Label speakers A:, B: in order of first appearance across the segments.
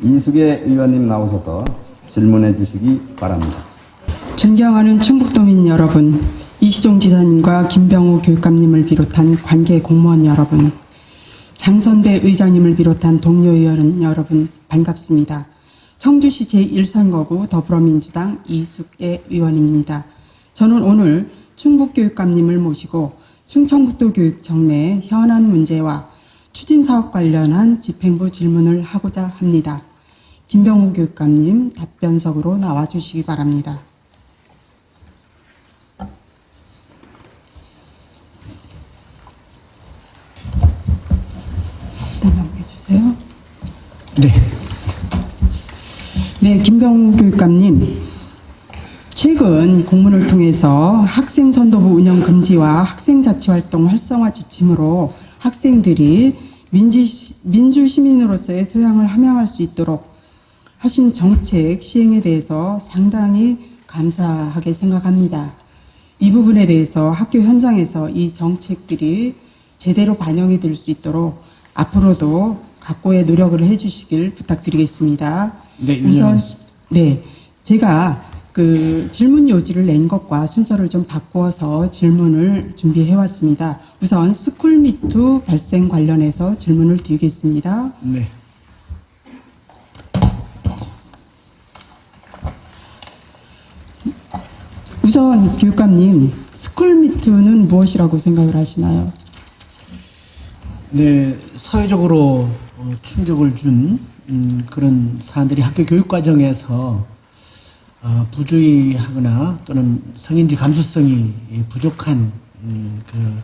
A: 이숙의 의원님 나오셔서 질문해 주시기 바랍니다.
B: 존경하는 충북도민 여러분, 이시종 지사님과 김병우 교육감님을 비롯한 관계 공무원 여러분, 장선배 의장님을 비롯한 동료 의원 여러분 반갑습니다. 청주시 제1선거구 더불어민주당 이숙의 의원입니다. 저는 오늘 충북교육감님을 모시고 충청북도 교육청 내 현안 문제와 추진사업 관련한 집행부 질문을 하고자 합니다. 김병우 교육감님 답변석으로 나와주시기 바랍니다. 넘겨주세요. 네, 김병우 교육감님. 최근 공문을 통해서 학생 선도부 운영 금지와 학생 자치 활동 활성화 지침으로 학생들이 민주 시민으로서의 소양을 함양할 수 있도록 하신 정책 시행에 대해서 상당히 감사하게 생각합니다. 이 부분에 대해서 학교 현장에서 이 정책들이 제대로 반영이 될 수 있도록 앞으로도 각고의 노력을 해주시길 부탁드리겠습니다.
C: 네,
B: 우선 제가 그 질문 요지를 낸 것과 순서를 좀 바꾸어서 질문을 준비해 왔습니다. 우선 스쿨미투 발생 관련해서 질문을 드리겠습니다.
C: 네.
B: 우선 교육감님, 스쿨미투는 무엇이라고 생각을 하시나요?
C: 네, 사회적으로 충격을 준 그런 사안들이 학교 교육 과정에서 부주의하거나 또는 성인지 감수성이 부족한 그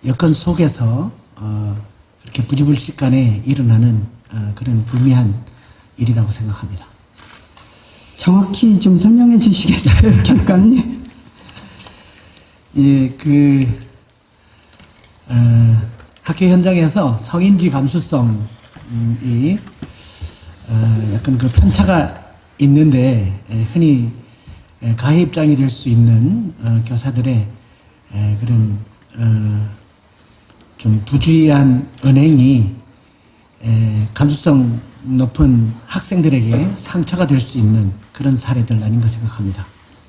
C: 여건 속에서 그렇게 부지불식간에 일어나는 그런 불미한 일이라고 생각합니다.
B: 정확히 좀 설명해 주시겠어요, 교육감님?
C: 예, 학교 현장에서 성인지 감수성이 약간 그 편차가 있는데 흔히 가해 입장이 될 수 있는 교사들의 그런 좀 부주의한 언행이 감수성 높은 학생들에게 상처가 될 수 있는 그런 사례들 아닌가 생각합니다.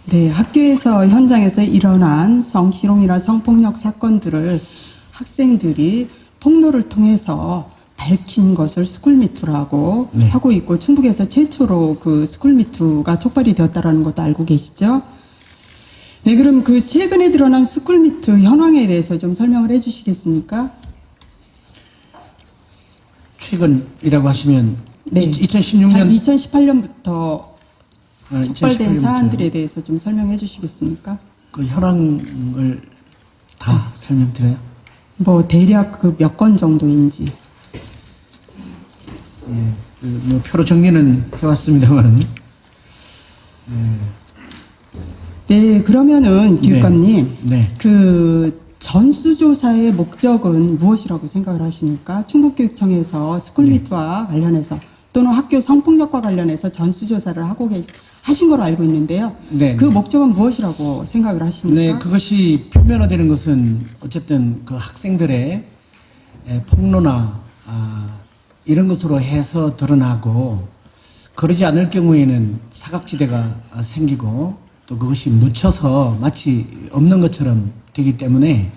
B: 네, 학교에서 현장에서 일어난 성희롱이나 성폭력 사건들을 학생들이 폭로를 통해서 밝힌 것을 스쿨미투라고
C: 네.
B: 하고 있고 충북에서 최초로 그 스쿨미투가 촉발이 되었다라는 것도 알고 계시죠? 네, 그럼 그 최근에 드러난 스쿨미투 현황에 대해서 좀 설명을 해주시겠습니까?
C: 최근이라고 하시면
B: 네,
C: 2016년
B: 2018년부터 촉발된
C: 2018년부터
B: 사안들에 대해서 좀 설명해 주시겠습니까?
C: 그 현황을 다 설명드려요.
B: 뭐 대략 그 몇 건 정도인지.
C: 예, 뭐 표로 정리는 해왔습니다만.
B: 네, 그러면은 교육감님,
C: 네.
B: 그 전수조사의 목적은 무엇이라고 생각을 하십니까? 충북교육청에서 스쿨미투와 관련해서 또는 학교 성폭력과 관련해서 전수조사를 하신 걸로 알고 있는데요.
C: 네.
B: 그 목적은 무엇이라고 생각을 하십니까?
C: 네, 그것이 표면화되는 것은 어쨌든 그 학생들의 폭로나 이런 것으로 해서 드러나고 그러지 않을 경우에는 사각지대가 생기고 또 그것이 묻혀서 마치 없는 것처럼 되기 때문에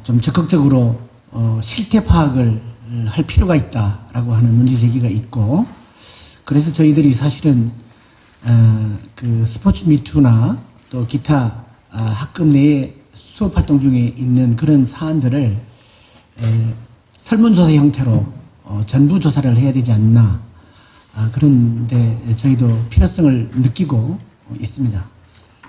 C: 좀 적극적으로 실태 파악을 할 필요가 있다라고 하는 문제 제기가 있고 그래서 저희들이 사실은 그 스포츠 미투나 또 기타 학급 내에 수업 활동 중에 있는 그런 사안들을 설문조사 형태로 전부 조사를 해야 되지 않나 그런데 저희도 필요성을 느끼고 있습니다.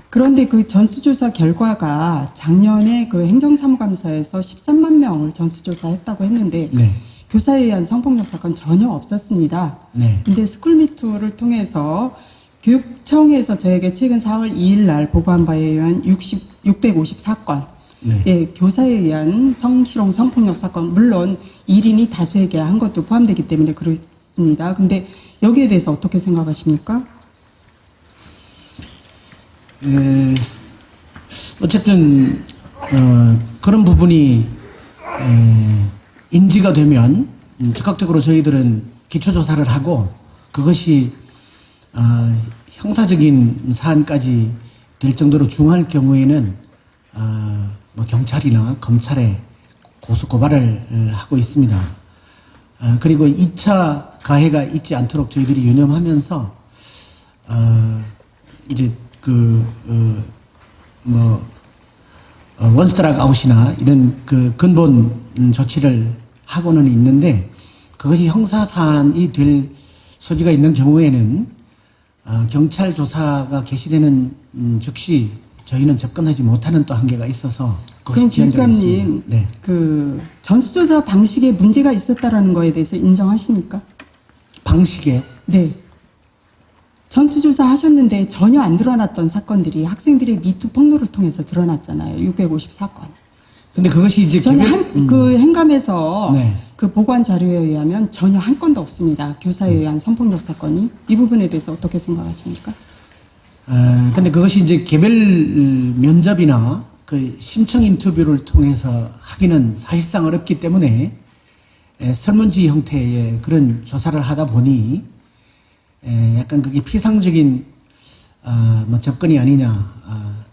B: 그런데 그 전수조사 결과가 작년에 그 행정사무감사에서 13만 명을 전수조사했다고 했는데
C: 네.
B: 교사에 의한 성폭력 사건 전혀 없었습니다.
C: 네.
B: 근데 스쿨미투를 통해서 교육청에서 저에게 최근 4월 2일 날 보고한 바에 의한 654건,
C: 네.
B: 예, 교사에 의한 성희롱, 성폭력 사건, 물론 1인이 다수에게 한 것도 포함되기 때문에 그렇습니다. 근데 여기에 대해서 어떻게 생각하십니까?
C: 어쨌든 그런 부분이 인지가 되면 즉각적으로 저희들은 기초조사를 하고 그것이 형사적인 사안까지 될 정도로 중요할 경우에는 뭐 경찰이나 검찰에 고소 고발을 하고 있습니다. 그리고 2차 가해가 있지 않도록 저희들이 유념하면서 이제 원스트락 아웃이나 이런 그 근본 조치를 하고는 있는데 그것이 형사 사안이 될 소지가 있는 경우에는 경찰 조사가 개시되는 즉시 저희는 접근하지 못하는 또 한계가 있어서 그것이
B: 그럼
C: 지연되고
B: 교육감님,
C: 있습니다. 네.
B: 그 전수조사 방식에 문제가 있었다라는 거에 대해서 인정하십니까?
C: 방식에
B: 네. 전수조사 하셨는데 전혀 안 드러났던 사건들이 학생들의 미투 폭로를 통해서 드러났잖아요. 654건.
C: 근데 그것이 이제
B: 저는 그 행감에서
C: 네.
B: 그 보관 자료에 의하면 전혀 한 건도 없습니다. 교사에 의한 성폭력 사건이. 이 부분에 대해서 어떻게 생각하십니까?
C: 근데 그것이 이제 개별 면접이나 그 심청 인터뷰를 통해서 하기는 사실상 어렵기 때문에 설문지 형태의 그런 조사를 하다 보니 약간 그게 피상적인 뭐 접근이 아니냐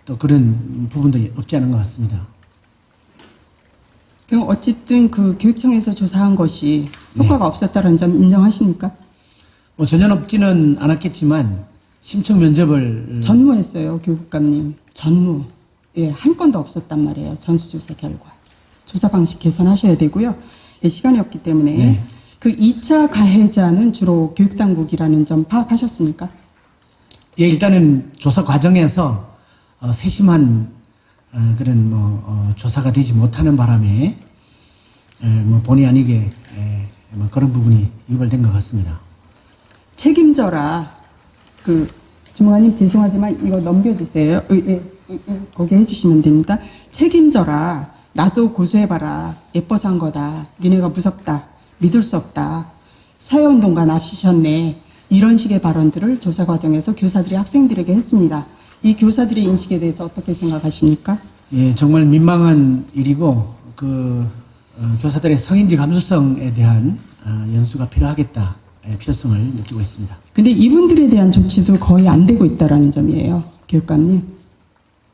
C: 또 그런 부분도 없지 않은 것 같습니다.
B: 그럼 어쨌든 그 교육청에서 조사한 것이 효과가 없었다는 점 인정하십니까?
C: 뭐 전혀 없지는 않았겠지만 심청 면접을
B: 전무했어요, 교육감님. 전무. 예, 한 건도 없었단 말이에요. 전수조사 결과. 조사 방식 개선하셔야 되고요. 예, 시간이 없기 때문에.
C: 네.
B: 그 2차 가해자는 주로 교육당국이라는 점 파악하셨습니까?
C: 예, 일단은 조사 과정에서 세심한 그런 조사가 되지 못하는 바람에 뭐 본의 아니게 뭐 그런 부분이 유발된 것 같습니다.
B: 책임져라. 그 주무관님 죄송하지만 이거 넘겨주세요. 거기 해주시면 됩니다. 책임져라. 나도 고소해봐라. 예뻐서 한 거다. 니네가 무섭다. 믿을 수 없다. 사회운동가 납치셨네. 이런 식의 발언들을 조사 과정에서 교사들이 학생들에게 했습니다. 이 교사들의 인식에 대해서 어떻게 생각하십니까?
C: 예, 정말 민망한 일이고 교사들의 성인지 감수성에 대한 연수가 필요하겠다. 필요성을 느끼고 있습니다.
B: 근데 이분들에 대한 조치도 거의 안 되고 있다라는 점이에요. 교육감님.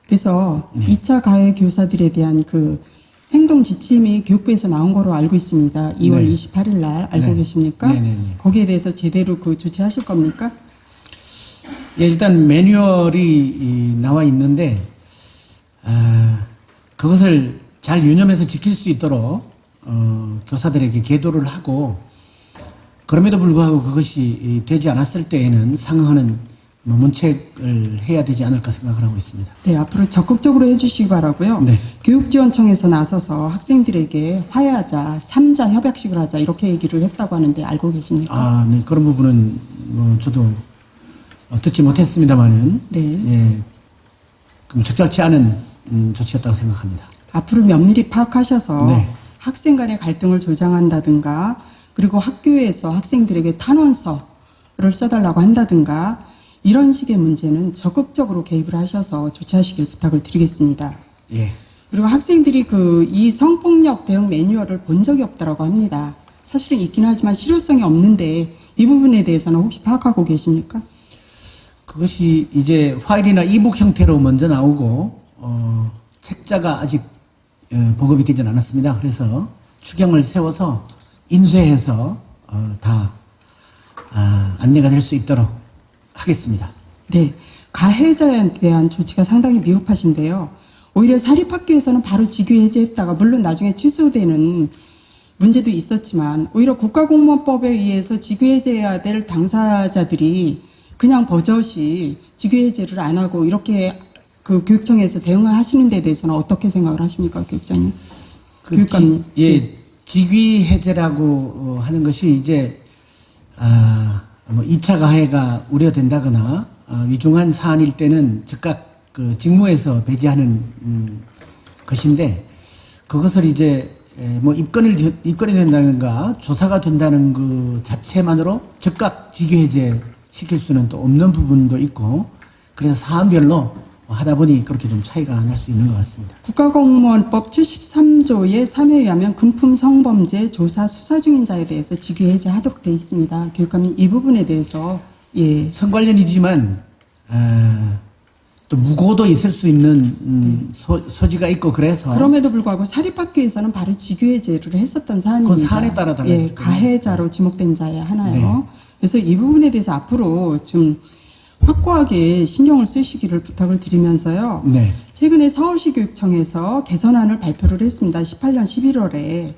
B: 그래서
C: 네.
B: 2차 가해 교사들에 대한 그 행동 지침이 교육부에서 나온 거로 알고 있습니다. 2월
C: 네.
B: 28일 날 알고
C: 네.
B: 계십니까?
C: 네네네.
B: 거기에 대해서 제대로 그 조치하실 겁니까?
C: 예, 일단 매뉴얼이 나와 있는데 그것을 잘 유념해서 지킬 수 있도록 교사들에게 계도를 하고 그럼에도 불구하고 그것이 되지 않았을 때에는 상응하는 문책을 해야 되지 않을까 생각을 하고 있습니다.
B: 네, 앞으로 적극적으로 해주시기 바라고요.
C: 네.
B: 교육지원청에서 나서서 학생들에게 화해하자, 3자 협약식을 하자 이렇게 얘기를 했다고 하는데 알고 계십니까?
C: 네, 그런 부분은 저도 듣지 못했습니다만은
B: 네.
C: 예, 그럼 적절치 않은 조치였다고 생각합니다.
B: 앞으로 면밀히 파악하셔서
C: 네.
B: 학생 간의 갈등을 조장한다든가 그리고 학교에서 학생들에게 탄원서를 써달라고 한다든가 이런 식의 문제는 적극적으로 개입을 하셔서 조치하시길 부탁을 드리겠습니다.
C: 예.
B: 그리고 학생들이 이 성폭력 대응 매뉴얼을 본 적이 없다라고 합니다. 사실은 있긴 하지만 실효성이 없는데 이 부분에 대해서는 혹시 파악하고 계십니까?
C: 그것이 이제 파일이나 이북 형태로 먼저 나오고 책자가 아직 보급이 되진 않았습니다. 그래서 추경을 세워서 인쇄해서 다 안내가 될 수 있도록 하겠습니다.
B: 네. 가해자에 대한 조치가 상당히 미흡하신데요. 오히려 사립학교에서는 바로 직위 해제했다가 물론 나중에 취소되는 문제도 있었지만 오히려 국가공무원법에 의해서 직위 해제해야 될 당사자들이 그냥 버젓이 직위 해제를 안 하고 이렇게 그 교육청에서 대응을 하시는 데 대해서는 어떻게 생각을 하십니까, 교육장님? 교육감님.
C: 예, 직위 해제라고 하는 것이 이제 뭐 2차 가해가 우려된다거나 위중한 사안일 때는 즉각 그 직무에서 배제하는 것인데 그것을 이제 뭐 입건이 된다든가 조사가 된다는 그 자체만으로 즉각 직위 해제 시킬 수는 또 없는 부분도 있고 그래서 사안별로 하다 보니 그렇게 좀 차이가 날 수 있는 것 같습니다.
B: 국가공무원법 73조의 3회에 의하면 금품 성범죄 조사 수사 중인 자에 대해서 직위 해제하도록 되어 있습니다. 교육감님 이 부분에 대해서 예.
C: 성관련이지만 또 무고도 있을 수 있는 소지가 있고 그래서
B: 그럼에도 불구하고 사립학교에서는 바로 직위 해제를 했었던 사안입니다.
C: 그건 사안에 따라 달라지죠.
B: 예, 가해자로 지목된 자에 하나요.
C: 네.
B: 그래서 이 부분에 대해서 앞으로 좀 확고하게 신경을 쓰시기를 부탁을 드리면서요.
C: 네.
B: 최근에 서울시 교육청에서 개선안을 발표를 했습니다. 18년 11월에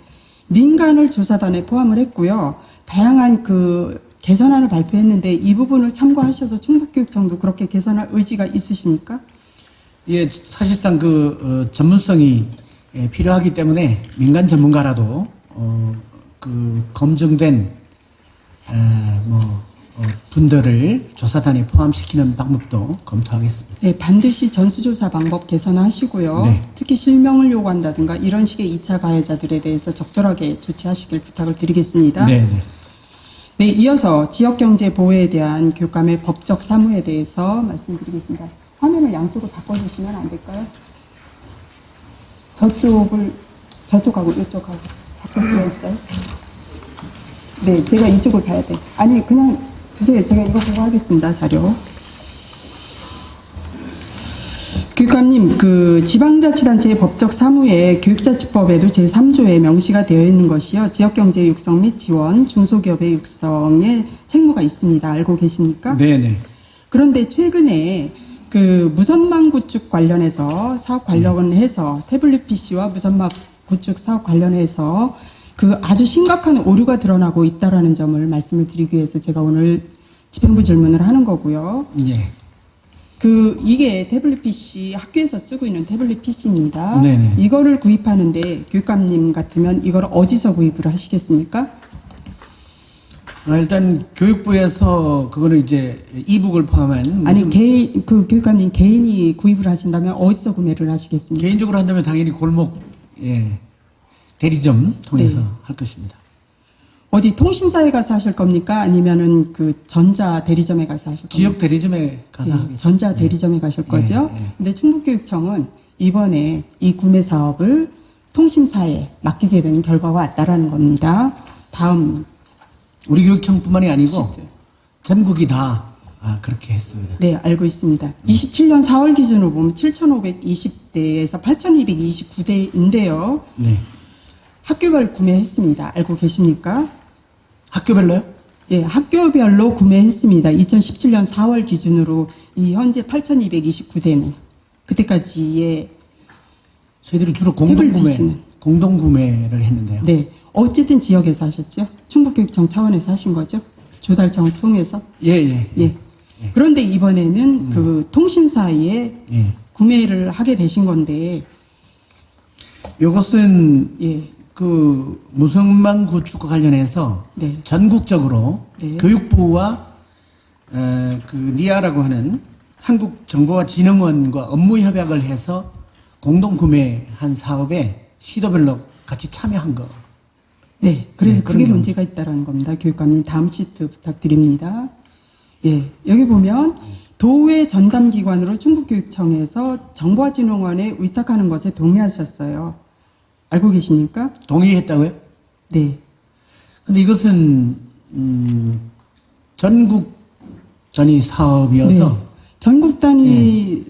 B: 민간을 조사단에 포함을 했고요. 다양한 그 개선안을 발표했는데 이 부분을 참고하셔서 충북교육청도 그렇게 개선할 의지가 있으십니까?
C: 예, 사실상 그 전문성이 필요하기 때문에 민간 전문가라도 그 검증된 분들을 조사단에 포함시키는 방법도 검토하겠습니다.
B: 네, 반드시 전수조사 방법 개선하시고요.
C: 네.
B: 특히 실명을 요구한다든가 이런 식의 2차 가해자들에 대해서 적절하게 조치하시길 부탁을 드리겠습니다.
C: 네, 네.
B: 네, 이어서 지역경제 보호에 대한 교육감의 법적 사무에 대해서 말씀드리겠습니다. 화면을 양쪽으로 바꿔주시면 안 될까요? 저쪽하고 이쪽하고 바꿀 수가 있어요? 네, 제가 이쪽을 봐야 돼. 아니, 그냥 주세요. 제가 이거 보고 하겠습니다, 자료. 교육감님, 그 지방자치단체의 법적 사무에 교육자치법에도 제3조에 명시가 되어 있는 것이요. 지역경제 육성 및 지원, 중소기업의 육성에 책무가 있습니다. 알고 계십니까?
C: 네네.
B: 그런데 최근에 그 무선망 구축 관련해서 사업 관련해서 태블릿 PC와 무선망 구축 사업 관련해서 그 아주 심각한 오류가 드러나고 있다라는 점을 말씀을 드리기 위해서 제가 오늘 집행부 질문을 하는 거고요.
C: 예.
B: 이게 태블릿 PC, 학교에서 쓰고 있는 태블릿 PC입니다.
C: 네네.
B: 이거를 구입하는데 교육감님 같으면 이걸 어디서 구입을 하시겠습니까?
C: 일단 교육부에서 그거는 이제 이북을 포함한
B: 아니, 교육감님 개인이 구입을 하신다면 어디서 구매를 하시겠습니까?
C: 개인적으로 한다면 당연히 골목 대리점 통해서
B: 네.
C: 할 것입니다.
B: 어디 통신사에 가서 하실 겁니까? 아니면은 그 전자 대리점에 가서 하실 겁니까?
C: 지역 대리점에 가서
B: 네,
C: 하겠습니다.
B: 전자 대리점에 가실 거죠?
C: 네.
B: 근데 충북교육청은 이번에 이 구매 사업을 통신사에 맡기게 된 결과가 왔다라는 겁니다. 다음.
C: 우리 교육청뿐만이 아니고 전국이 다 그렇게 했습니다.
B: 네, 알고 있습니다. 27년 4월 기준으로 보면 7,520대에서 8,229대인데요.
C: 네.
B: 학교별 구매했습니다. 알고 계십니까?
C: 학교별로요?
B: 예, 학교별로 구매했습니다. 2017년 4월 기준으로 이 현재 8,229대는 그때까지의
C: 저희들이 주로
B: 태블릿 PC는?
C: 공동구매를 했는데요.
B: 네, 어쨌든 지역에서 하셨죠? 충북교육청 차원에서 하신 거죠? 조달청을 통해서.
C: 예.
B: 예. 그런데 이번에는 그 통신사에
C: 예.
B: 구매를 하게 되신 건데,
C: 이것은
B: 예,
C: 그 무선망 구축과 관련해서
B: 네.
C: 전국적으로
B: 네.
C: 교육부와 그 니아라고 하는 한국정보화진흥원과 업무 협약을 해서 공동 구매한 사업에 시도별로 같이 참여한 거.
B: 네, 그래서
C: 네, 그런
B: 그게
C: 게
B: 문제가 있다라는 겁니다. 교육감님 다음 시트 부탁드립니다. 예, 여기 보면 도의 전담기관으로 충북교육청에서 정보화진흥원에 위탁하는 것에 동의하셨어요. 알고 계십니까?
C: 동의했다고요?
B: 네.
C: 근데 이것은 전국 단위 사업이어서
B: 네. 전국 단위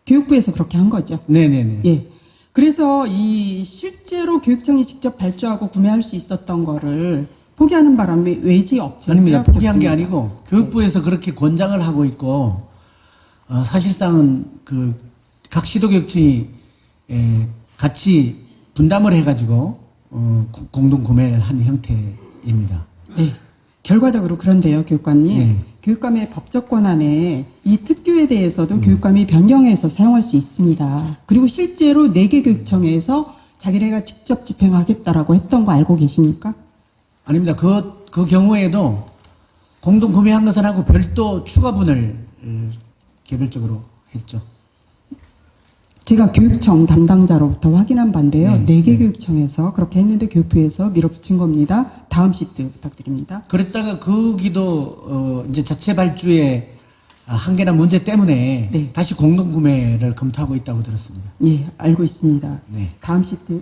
B: 교육부에서 그렇게 한 거죠.
C: 네네네.
B: 예. 그래서 이 실제로 교육청이 직접 발주하고 구매할 수 있었던 거를 포기하는 바람에 외지 업체에
C: 아닙니다. 포기한 게
B: 빼앗겼습니다.
C: 아니고 교육부에서 그렇게 권장을 하고 있고 사실상은 그 각 시도교육청이 같이 분담을 해가지고 공동 구매를 한 형태입니다.
B: 네. 결과적으로 그런데요, 교육감님.
C: 네.
B: 교육감의 법적 권한에 이 특규에 대해서도 교육감이 변경해서 사용할 수 있습니다. 그리고 실제로 4개 교육청에서 자기네가 직접 집행하겠다라고 했던 거 알고 계십니까?
C: 아닙니다. 그 경우에도 공동 구매한 것은 하고 별도 추가분을 개별적으로 했죠.
B: 제가 교육청 담당자로부터 확인한 바인데요.
C: 네.
B: 4개 교육청에서 그렇게 했는데 교육부에서 밀어붙인 겁니다. 다음 시트 부탁드립니다.
C: 그랬다가 거기도 이제 자체 발주에 한계나 문제 때문에
B: 네.
C: 다시 공동구매를 검토하고 있다고 들었습니다.
B: 예, 알고 있습니다.
C: 네.
B: 다음 시트.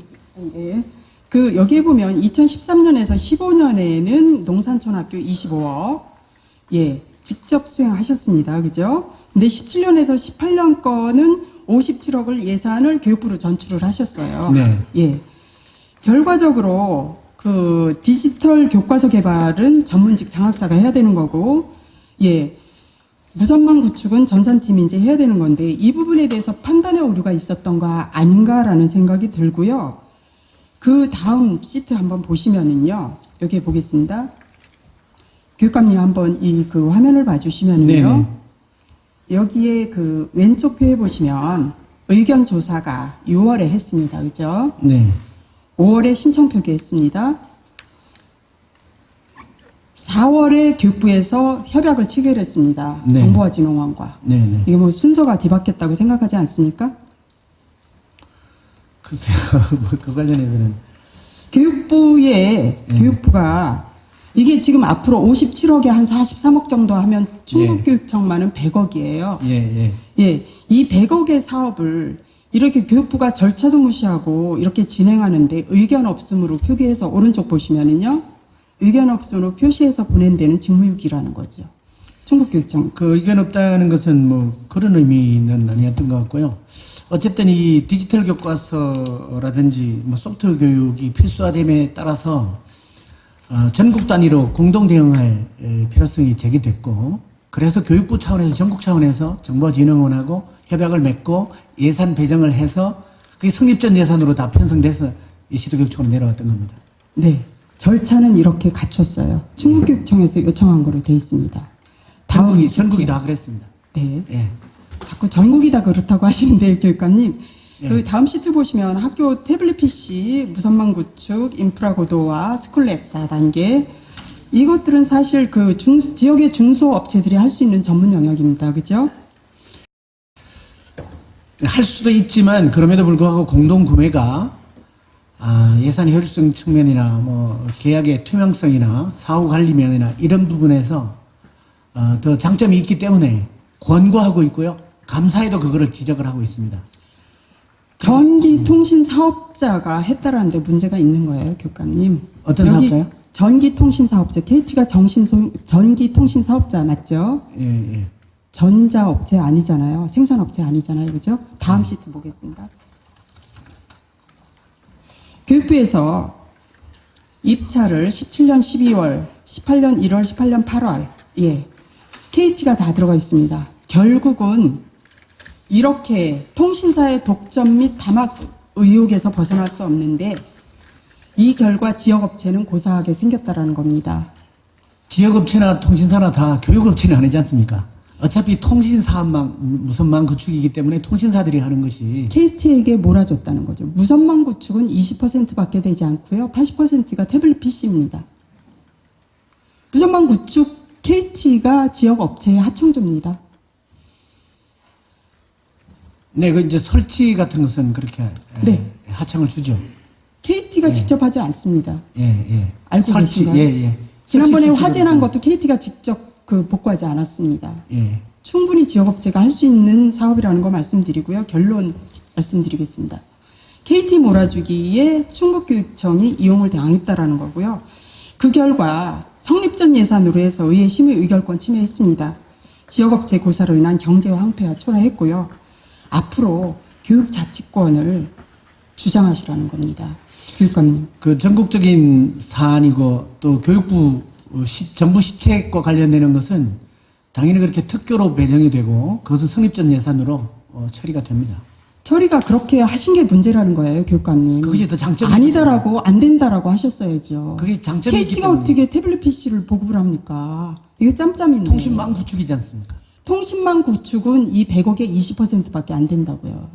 B: 예. 그 여기에 보면 2013년에서 15년에는 농산촌학교 25억 예, 직접 수행하셨습니다. 그죠? 근데 17년에서 18년 거는 57억을 예산을 교육부로 전출을 하셨어요.
C: 네.
B: 예. 결과적으로 그 디지털 교과서 개발은 전문직 장학사가 해야 되는 거고 예. 무선망 구축은 전산팀이 이제 해야 되는 건데 이 부분에 대해서 판단의 오류가 있었던 거 아닌가라는 생각이 들고요. 그 다음 시트 한번 보시면은요. 여기에 보겠습니다. 교육감님 한번 이 그 화면을 봐주시면은요.
C: 네네.
B: 여기에 그 왼쪽 표에 보시면 의견 조사가 6월에 했습니다. 그죠?
C: 네.
B: 5월에 신청 표기했습니다. 4월에 교육부에서 협약을 체결했습니다.
C: 네.
B: 정보화진흥원과.
C: 네네.
B: 이게 뭐 순서가 뒤바뀌었다고 생각하지 않습니까?
C: 글쎄요. 뭐 그 관련해서는.
B: 교육부가 이게 지금 앞으로 57억에 한 43억 정도 하면 충북교육청만은 100억이에요.
C: 예, 예.
B: 예, 이 100억의 사업을 이렇게 교육부가 절차도 무시하고 이렇게 진행하는데 의견 없음으로 표기해서 오른쪽 보시면은요. 의견 없음으로 표시해서 보낸 데는 직무유기라는 거죠. 충북교육청.
C: 그 의견 없다는 것은 뭐 그런 의미는 아니었던 것 같고요. 어쨌든 이 디지털 교과서라든지 뭐 소프트웨어 교육이 필수화됨에 따라서 전국 단위로 공동 대응할 필요성이 제기됐고, 그래서 교육부 차원에서 전국 차원에서 정보진흥원하고 협약을 맺고 예산 배정을 해서 그게 성립전 예산으로 다 편성돼서 이 시도교육청으로 내려왔던 겁니다.
B: 네. 절차는 이렇게 갖췄어요. 충북교육청에서 요청한 거로 돼 있습니다.
C: 전국이 다 그랬습니다.
B: 네.
C: 예.
B: 자꾸 전국이 다 그렇다고 하시는데 교육감님.
C: 예.
B: 그 다음 시트 보시면 학교 태블릿 PC, 무선망 구축, 인프라 고도화, 스쿨렉 4단계 이것들은 사실 그 지역의 중소업체들이 할 수 있는 전문 영역입니다. 그죠?
C: 할 수도 있지만 그럼에도 불구하고 공동 구매가 예산 효율성 측면이나 뭐 계약의 투명성이나 사후 관리 면이나 이런 부분에서 더 장점이 있기 때문에 권고하고 있고요. 감사에도 그거를 지적을 하고 있습니다.
B: 전기통신 사업자가 했다라는데 문제가 있는 거예요, 교육감님.
C: 어떤
B: 여기
C: 사업자요?
B: 전기통신 사업자, KT가 전기통신 사업자 맞죠?
C: 예, 예.
B: 전자업체 아니잖아요. 생산업체 아니잖아요. 그죠? 다음 시트 보겠습니다. 교육부에서 입찰을 17년 12월, 18년 1월, 18년 8월, 예. KT가 다 들어가 있습니다. 결국은 이렇게 통신사의 독점 및 담합 의혹에서 벗어날 수 없는데 이 결과 지역업체는 고사하게 생겼다라는 겁니다.
C: 지역업체나 통신사나 다 교육업체는 아니지 않습니까? 어차피 통신사업망, 무선망 구축이기 때문에 통신사들이 하는 것이
B: KT에게 몰아줬다는 거죠. 무선망 구축은 20%밖에 되지 않고요. 80%가 태블릿 PC입니다. 무선망 구축 KT가 지역업체의 하청조입니다.
C: 네, 그 이제 설치 같은 것은 그렇게
B: 네.
C: 하청을 주죠.
B: KT가
C: 예.
B: 직접 하지 않습니다.
C: 예, 예.
B: 알고
C: 설치,
B: 계신가요?
C: 예, 예.
B: 지난번에
C: 설치
B: 화재 난
C: 수수료도
B: 것도 KT가 직접 그 복구하지 않았습니다.
C: 예.
B: 충분히 지역업체가 할 수 있는 사업이라는 거 말씀드리고요. 결론 말씀드리겠습니다. KT 몰아주기에 충북교육청이 이용을 당했다라는 거고요. 그 결과 성립전 예산으로 해서 의회 심의 의결권 침해했습니다. 지역업체 고사로 인한 경제 황폐화 초래했고요. 앞으로 교육자치권을 주장하시라는 겁니다. 교육감님.
C: 그 전국적인 사안이고 또 교육부 정부 시책과 관련되는 것은 당연히 그렇게 특교로 배정이 되고 그것은 성립전 예산으로 처리가 됩니다.
B: 처리가 그렇게 하신 게 문제라는 거예요, 교육감님.
C: 그것이 더 장점이
B: 아니다라고 안 된다라고 하셨어야죠.
C: 그게 장점이 있기
B: KT가
C: 때문에
B: 어떻게 태블릿 PC를 보급을 합니까? 이거 짬짬이네.
C: 통신망 구축이지 않습니까?
B: 통신망 구축은 이 100억의 20%밖에 안 된다고요.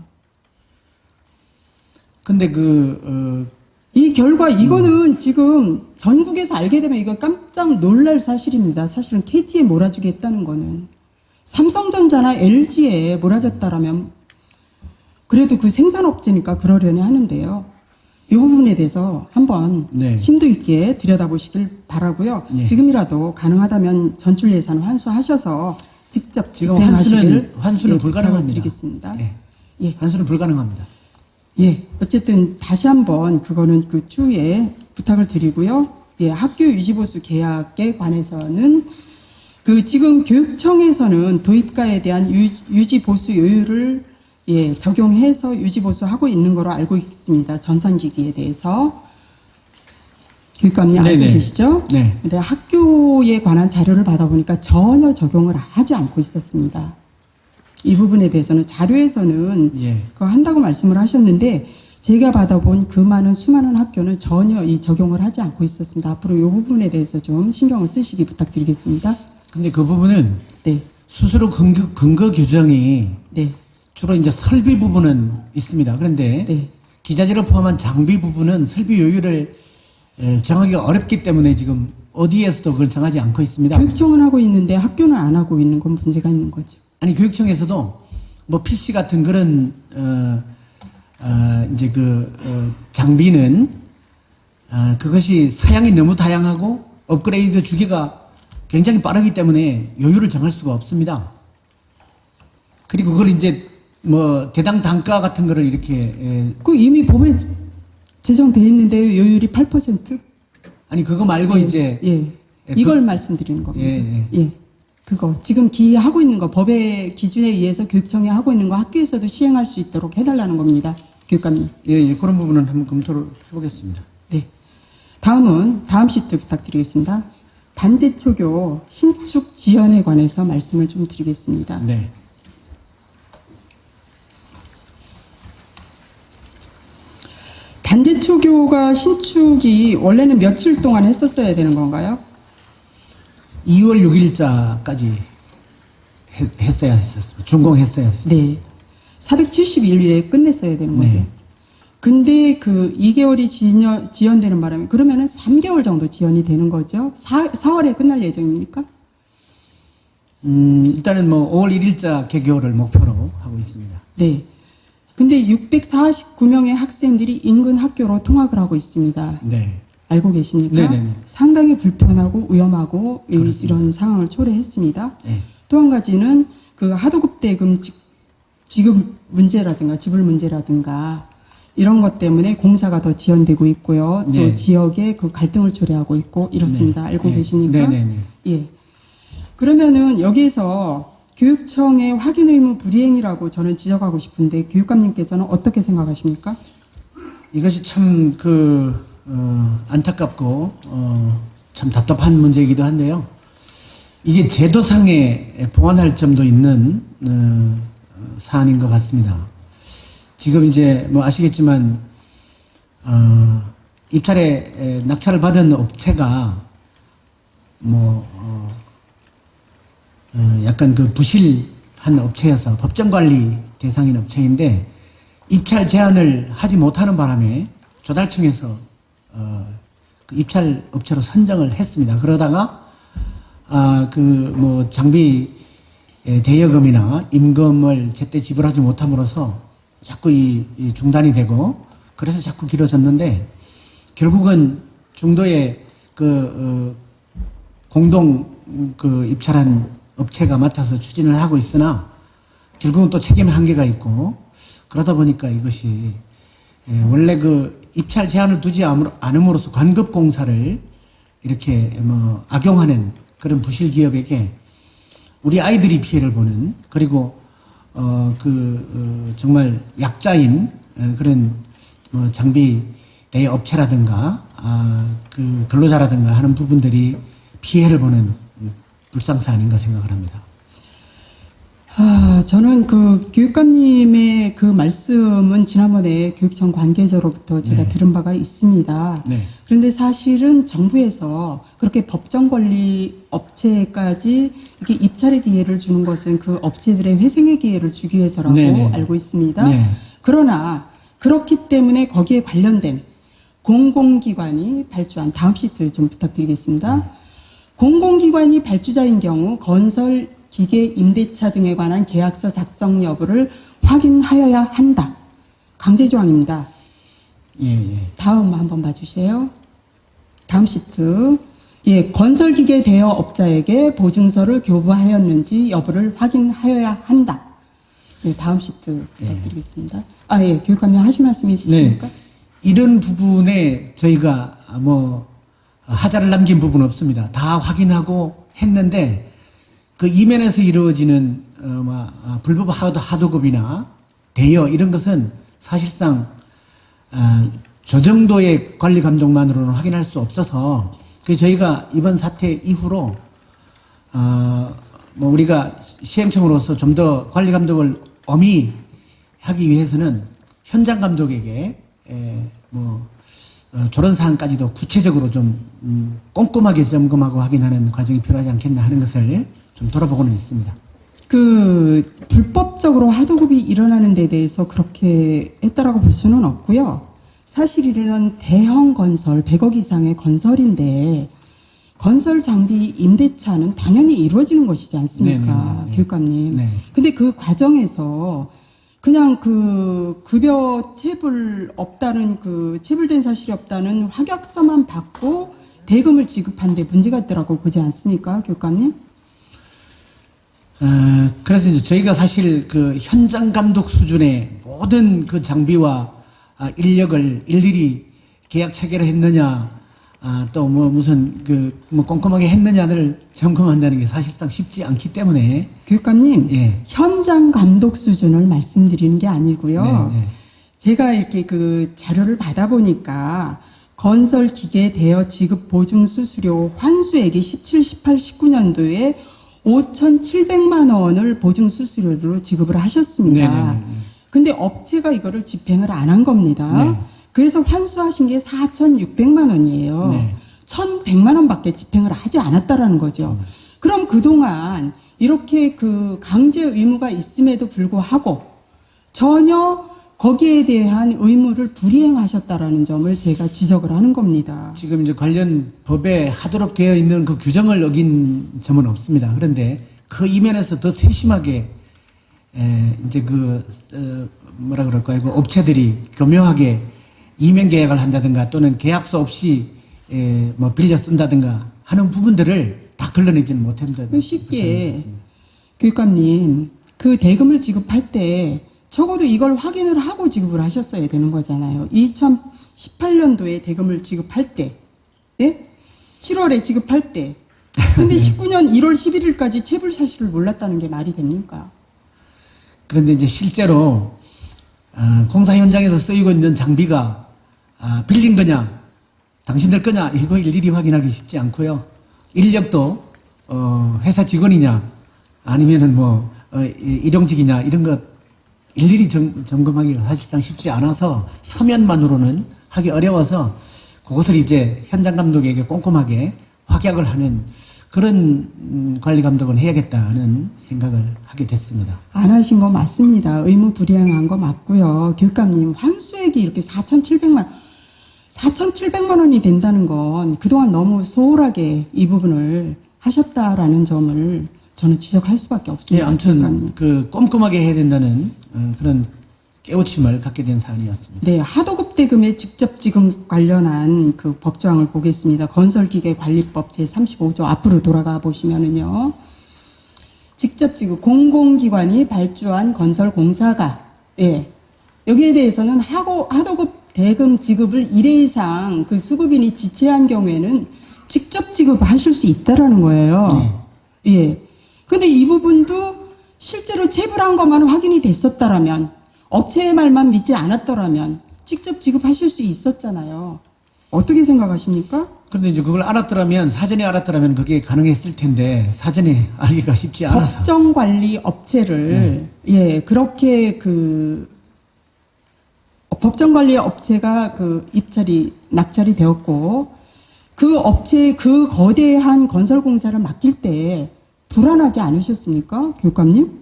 C: 근데
B: 이 결과 이거는 지금 전국에서 알게 되면 이거 깜짝 놀랄 사실입니다. 사실은 KT에 몰아주게 했다는 거는 삼성전자나 LG에 몰아줬다라면 그래도 그 생산업체니까 그러려니 하는데요. 이 부분에 대해서 한번
C: 네.
B: 심도 있게 들여다보시길 바라고요.
C: 네.
B: 지금이라도 가능하다면 전출 예산을 환수하셔서 직접
C: 지금
B: 집행하시길
C: 환수는
B: 예,
C: 불가능합니다.
B: 드리겠습니다.
C: 예.
B: 예.
C: 환수는 불가능합니다.
B: 예, 어쨌든 다시 한번 그거는 그 추후에 부탁을 드리고요. 예, 학교 유지보수 계약에 관해서는 그 지금 교육청에서는 도입가에 대한 유지보수 요율을 예, 적용해서 유지보수하고 있는 거로 알고 있습니다. 전산기기에 대해서. 교육감님 알고
C: 네네.
B: 계시죠?
C: 네.
B: 근데 학교에 관한 자료를 받아보니까 전혀 적용을 하지 않고 있었습니다. 이 부분에 대해서는 자료에서는
C: 예.
B: 그거 한다고 말씀을 하셨는데 제가 받아본 그 많은 수많은 학교는 전혀 이 적용을 하지 않고 있었습니다. 앞으로 이 부분에 대해서 좀 신경을 쓰시기 부탁드리겠습니다.
C: 근데 그 부분은
B: 네,
C: 수수료 근거 규정이
B: 네,
C: 주로 이제 설비 부분은 있습니다. 그런데
B: 네.
C: 기자재를 포함한 장비 부분은 설비 요율을 정하기가 어렵기 때문에 지금 어디에서도 그걸 정하지 않고 있습니다.
B: 교육청은 하고 있는데 학교는 안 하고 있는 건 문제가 있는 거죠.
C: 아니 교육청에서도 뭐 PC 같은 그런 이제 장비는 그것이 사양이 너무 다양하고 업그레이드 주기가 굉장히 빠르기 때문에 요율을 정할 수가 없습니다. 그리고 그걸 이제 뭐 대당 단가 같은 거를 이렇게
B: 그 이미 법에 제정돼 있는데 요율이 8%?
C: 아니 그거 말고
B: 예,
C: 이제
B: 예. 이걸 말씀드리는 겁니다.
C: 예.
B: 그거 지금 하고 있는 거 법의 기준에 의해서 교육청이 하고 있는 거 학교에서도 시행할 수 있도록 해달라는 겁니다. 교육감님.
C: 예, 그런 부분은 한번 검토를 해보겠습니다.
B: 네. 다음은 다음 시트 부탁드리겠습니다. 단제초교 신축 지연에 관해서 말씀을 좀 드리겠습니다.
C: 네.
B: 단제초교가 신축이 원래는 며칠 동안 했었어야 되는 건가요?
C: 2월 6일자까지 했어야 했었습니다. 준공했어야 했습니다.
B: 네. 471일에 끝냈어야 되는 거죠.
C: 네.
B: 근데 그 2개월이 지연되는 바람에 그러면은 3개월 정도 지연이 되는 거죠. 4월에 끝날 예정입니까?
C: 일단은 뭐 5월 1일자 개교를 목표로 하고 있습니다.
B: 네. 근데 649명의 학생들이 인근 학교로 통학을 하고 있습니다.
C: 네.
B: 알고 계십니까?
C: 네네네.
B: 상당히 불편하고 위험하고
C: 그렇습니다.
B: 이런 상황을 초래했습니다.
C: 네.
B: 또 한 가지는 그 하도급 대금 지급 문제라든가 지불 문제라든가 이런 것 때문에 공사가 더 지연되고 있고요. 또
C: 네.
B: 지역에 그 갈등을 초래하고 있고 이렇습니다.
C: 네.
B: 알고
C: 네.
B: 계십니까?
C: 네네네.
B: 예. 그러면은 여기에서 교육청의 확인 의무 불이행이라고 저는 지적하고 싶은데 교육감님께서는 어떻게 생각하십니까?
C: 이것이 참 안타깝고 참 답답한 문제이기도 한데요. 이게 제도상에 보완할 점도 있는 사안인 것 같습니다. 지금 이제 뭐 아시겠지만 입찰에 낙찰을 받은 업체가 약간 그 부실한 업체여서 법정관리 대상인 업체인데 입찰 제한을 하지 못하는 바람에 조달청에서 그 입찰 업체로 선정을 했습니다. 그러다가 장비 대여금이나 임금을 제때 지불하지 못함으로써 자꾸 이 중단이 되고 그래서 자꾸 길어졌는데 결국은 중도에 공동 입찰한 업체가 맡아서 추진을 하고 있으나 결국은 또 책임의 한계가 있고 그러다 보니까 이것이 원래 그 입찰 제한을 두지 않음으로써 관급 공사를 이렇게 악용하는 그런 부실 기업에게 우리 아이들이 피해를 보는 그리고 정말 약자인 그런 장비 대여 업체라든가 그 근로자라든가 하는 부분들이 피해를 보는 불상사 아닌가 생각을 합니다.
B: 저는 그 교육감님의 그 말씀은 지난번에 교육청 관계자로부터 제가
C: 네.
B: 들은 바가 있습니다.
C: 네.
B: 그런데 사실은 정부에서 그렇게 법정 권리 업체까지 이렇게 입찰의 기회를 주는 것은 그 업체들의 회생의 기회를 주기 위해서라고
C: 네네.
B: 알고 있습니다.
C: 네.
B: 그러나 그렇기 때문에 거기에 관련된 공공기관이 발주한 다음 시트 좀 부탁드리겠습니다. 공공기관이 발주자인 경우 건설 기계 임대차 등에 관한 계약서 작성 여부를 확인하여야 한다. 강제조항입니다.
C: 예.
B: 다음 한번 봐주세요. 다음 시트. 예, 건설기계 대여업자에게 보증서를 교부하였는지 여부를 확인하여야 한다. 네, 다음 시트 부탁드리겠습니다. 아, 예, 교육감님 하실 말씀 있으십니까?
C: 네. 이런 부분에 저희가 뭐 하자를 남긴 부분 없습니다. 다 확인하고 했는데 그 이면에서 이루어지는 불법 하도급이나 대여 이런 것은 사실상 저 정도의 관리 감독만으로는 확인할 수 없어서 그래서 저희가 이번 사태 이후로 뭐 우리가 시행청으로서 좀 더 관리 감독을 엄히 하기 위해서는 현장 감독에게 저런 사항까지도 구체적으로 좀 꼼꼼하게 점검하고 확인하는 과정이 필요하지 않겠나 하는 것을 좀 돌아보고는 있습니다.
B: 그 불법적으로 하도급이 일어나는 데 대해서 그렇게 했다라고 볼 수는 없고요. 사실 이런 대형 건설 100억 이상의 건설인데 건설 장비 임대차는 당연히 이루어지는 것이지 않습니까?
C: 네네.
B: 교육감님.
C: 네.
B: 근데 그 과정에서 그냥 그 급여 체불 없다는 그 체불된 사실이 없다는 확약서만 받고 대금을 지급한 데 문제가 있더라고 보지 않습니까? 교육감님?
C: 그래서 이제 저희가 사실 그 현장 감독 수준의 모든 그 장비와 인력을 일일이 계약 체결을 했느냐, 또 뭐 무슨 뭐 꼼꼼하게 했느냐를 점검한다는 게 사실상 쉽지 않기 때문에.
B: 교육감님,
C: 예.
B: 현장 감독 수준을 말씀드리는 게 아니고요.
C: 네, 네.
B: 제가 이렇게 그 자료를 받아보니까 건설 기계 대여 지급 보증 수수료 환수액이 17, 18, 19년도에 5,700만 원을 보증 수수료로 지급을 하셨습니다.
C: 네네네.
B: 근데 업체가 이거를 집행을 안 한 겁니다.
C: 네.
B: 그래서 환수하신 게 4,600만 원이에요.
C: 네.
B: 1,100만 원밖에 집행을 하지 않았다라는 거죠. 그럼 그동안 이렇게 그 강제 의무가 있음에도 불구하고 전혀 거기에 대한 의무를 불이행하셨다라는 점을 제가 지적을 하는 겁니다.
C: 지금 이제 관련 법에 하도록 되어 있는 그 규정을 어긴 점은 없습니다. 그런데 그 이면에서 더 세심하게 이제 뭐라 그럴까요? 그 업체들이 교묘하게 이면 계약을 한다든가 또는 계약서 없이 뭐 빌려 쓴다든가 하는 부분들을 다 걸러내지는 못한다는
B: 쉽게 교육감님 그 대금을 지급할 때 적어도 이걸 확인을 하고 지급을 하셨어야 되는 거잖아요. 2018년도에 대금을 지급할 때, 예? 7월에 지급할 때. 근데 19년 1월 11일까지 체불 사실을 몰랐다는 게 말이 됩니까?
C: 그런데 이제 실제로 공사 현장에서 쓰이고 있는 장비가 빌린 거냐, 당신들 거냐 이거 일일이 확인하기 쉽지 않고요. 인력도 회사 직원이냐 아니면은 뭐 일용직이냐 이런 것 일일이 점검하기가 사실상 쉽지 않아서 서면만으로는 하기 어려워서 그것을 이제 현장 감독에게 꼼꼼하게 확약을 하는 그런 관리 감독은 해야겠다는 생각을 하게 됐습니다.
B: 안 하신 거 맞습니다. 의무 불이행한 거 맞고요. 교육감님 환수액이 이렇게 4,700만 원이 된다는 건 그동안 너무 소홀하게 이 부분을 하셨다라는 점을 저는 지적할 수밖에
C: 예,
B: 없습니다.
C: 아무튼
B: 교육감님.
C: 그 꼼꼼하게 해야 된다는 그런 깨우침을 갖게 된 사안이었습니다.
B: 네, 하도급 대금의 직접 지급 관련한 그 법조항을 보겠습니다. 건설기계관리법 제35조 앞으로 돌아가 보시면은요. 직접 지급 공공기관이 발주한 건설공사가 여기에 대해서는 하도급 대금 지급을 1회 이상 그 수급인이 지체한 경우에는 직접 지급하실 수 있다라는 거예요. 예. 근데 이 부분도 실제로 체불한 것만 확인이 됐었다라면 업체의 말만 믿지 않았더라면 직접 지급하실 수 있었잖아요. 어떻게 생각하십니까?
C: 그런데 이제 그걸 알았더라면 사전에 알았더라면 그게 가능했을 텐데 사전에 알기가 쉽지 않아서.
B: 법정관리 업체를 그렇게 그 법정관리 업체가 그 낙찰이 되었고 그 업체에 그 거대한 건설공사를 맡길 때 불안하지 않으셨습니까, 교육감님?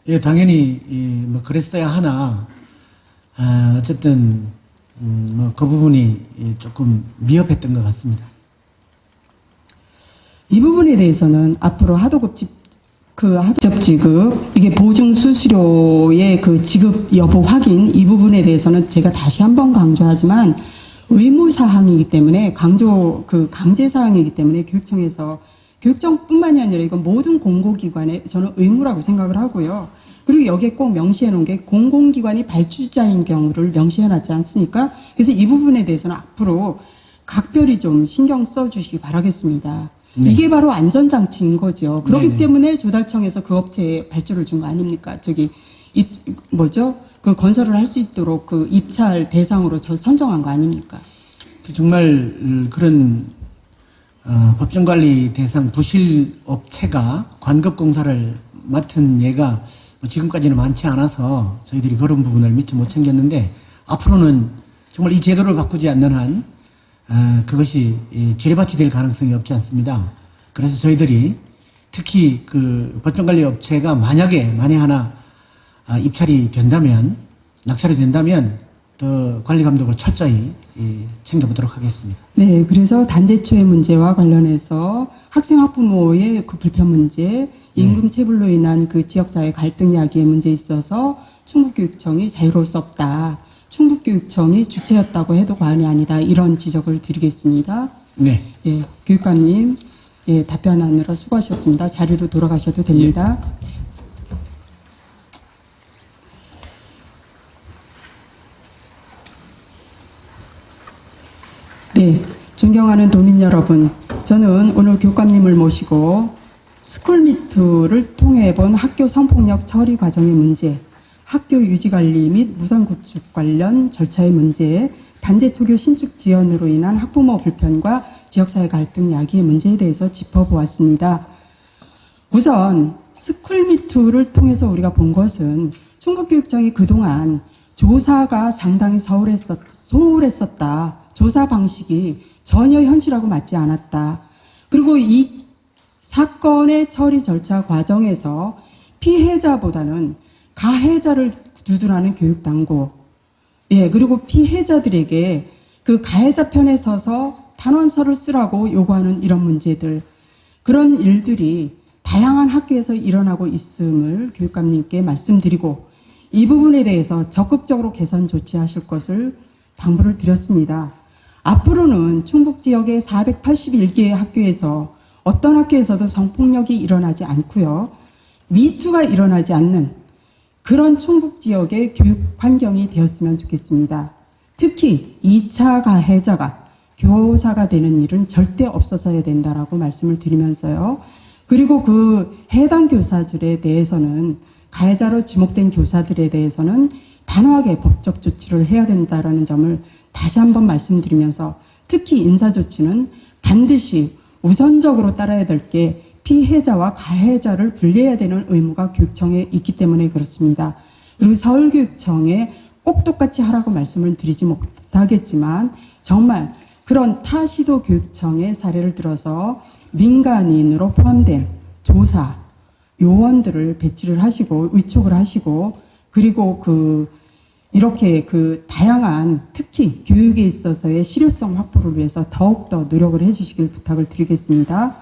C: 예, 당연히 뭐 그랬어야 하나 어쨌든 뭐 그 부분이 조금 미흡했던 것 같습니다.
B: 이 부분에 대해서는 앞으로 하도급 지급 이게 보증 수수료의 그 지급 여부 확인 이 부분에 대해서는 제가 다시 한번 강조하지만 의무 사항이기 때문에 강제 사항이기 때문에 교육청에서 교육청뿐만이 아니라 이건 모든 공공기관에 저는 의무라고 생각을 하고요. 그리고 여기에 꼭 명시해 놓은 게 공공기관이 발주자인 경우를 명시해 놨지 않습니까? 그래서 이 부분에 대해서는 앞으로 각별히 좀 신경 써 주시기 바라겠습니다.
C: 네.
B: 이게 바로 안전장치인 거죠. 그렇기
C: 네네.
B: 때문에 조달청에서 그 업체에 발주를 준 거 아닙니까? 그 건설을 할 수 있도록 그 입찰 대상으로 선정한 거 아닙니까?
C: 정말 그런 법정관리 대상 부실 업체가 관급공사를 맡은 예가 지금까지는 많지 않아서 저희들이 그런 부분을 미처 못 챙겼는데 앞으로는 정말 이 제도를 바꾸지 않는 한 그것이 지뢰밭이 될 가능성이 없지 않습니다. 그래서 저희들이 특히 그 법정관리 업체가 만약에 하나 입찰이 된다면, 낙찰이 된다면 더 관리 감독을 철저히 챙겨보도록 하겠습니다.
B: 네, 그래서 단체초의 문제와 관련해서 학생 학부모의 그 불편 문제, 임금 체불로 인한 그 지역사회 갈등 야기의 문제에 있어서 충북교육청이 자유로울 수 없다. 충북교육청이 주체였다고 해도 과언이 아니다. 이런 지적을 드리겠습니다.
C: 네.
B: 예, 교육감님, 예, 답변하느라 수고하셨습니다. 자리로 돌아가셔도 됩니다. 네, 존경하는 도민 여러분, 저는 오늘 교육감님을 모시고 스쿨미투를 통해 본 학교 성폭력 처리 과정의 문제, 학교 유지관리 및 무상구축 관련 절차의 문제, 단체 초교 신축 지연으로 인한 학부모 불편과 지역사회 갈등 야기의 문제에 대해서 짚어보았습니다. 우선 스쿨미투를 통해서 우리가 본 것은 충북교육청이 그동안 조사가 상당히 소홀했었다. 조사 방식이 전혀 현실하고 맞지 않았다. 그리고 이 사건의 처리 절차 과정에서 피해자보다는 가해자를 두둔하는 교육당국, 예, 그리고 피해자들에게 그 가해자 편에 서서 탄원서를 쓰라고 요구하는 이런 문제들, 그런 일들이 다양한 학교에서 일어나고 있음을 교육감님께 말씀드리고 이 부분에 대해서 적극적으로 개선 조치하실 것을 당부를 드렸습니다. 앞으로는 충북 지역의 481개의 학교에서 어떤 학교에서도 성폭력이 일어나지 않고요. 미투가 일어나지 않는 그런 충북 지역의 교육 환경이 되었으면 좋겠습니다. 특히 2차 가해자가 교사가 되는 일은 절대 없었어야 된다라고 말씀을 드리면서요. 그리고 그 해당 교사들에 대해서는 가해자로 지목된 교사들에 대해서는 단호하게 법적 조치를 해야 된다라는 점을 다시 한번 말씀드리면서 특히 인사조치는 반드시 우선적으로 따라야 될 게 피해자와 가해자를 분리해야 되는 의무가 교육청에 있기 때문에 그렇습니다. 그리고 서울교육청에 꼭 똑같이 하라고 말씀을 드리지 못하겠지만 정말 그런 타시도 교육청의 사례를 들어서 민간인으로 포함된 조사, 요원들을 배치를 하시고 위촉을 하시고 그리고 이렇게 다양한 특히 교육에 있어서의 실효성 확보를 위해서 더욱더 노력을 해주시길 부탁을 드리겠습니다.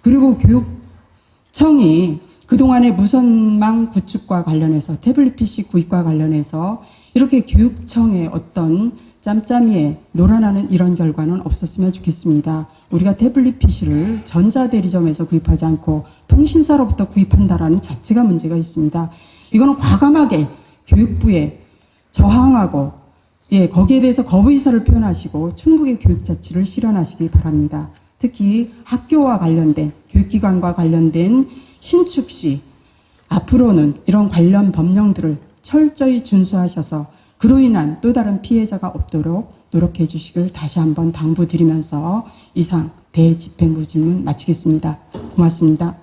B: 그리고 교육청이 그동안의 무선망 구축과 관련해서 태블릿 PC 구입과 관련해서 이렇게 교육청의 어떤 짬짬이에 놀아나는 이런 결과는 없었으면 좋겠습니다. 우리가 태블릿 PC를 전자대리점에서 구입하지 않고 통신사로부터 구입한다라는 자체가 문제가 있습니다. 이거는 과감하게 교육부에 저항하고 거기에 대해서 거부의사를 표현하시고 충북의 교육자치를 실현하시기 바랍니다. 특히 학교와 관련된 교육기관과 관련된 신축 시 앞으로는 이런 관련 법령들을 철저히 준수하셔서 그로 인한 또 다른 피해자가 없도록 노력해 주시길 다시 한번 당부드리면서 이상 대집행부 질문 마치겠습니다. 고맙습니다.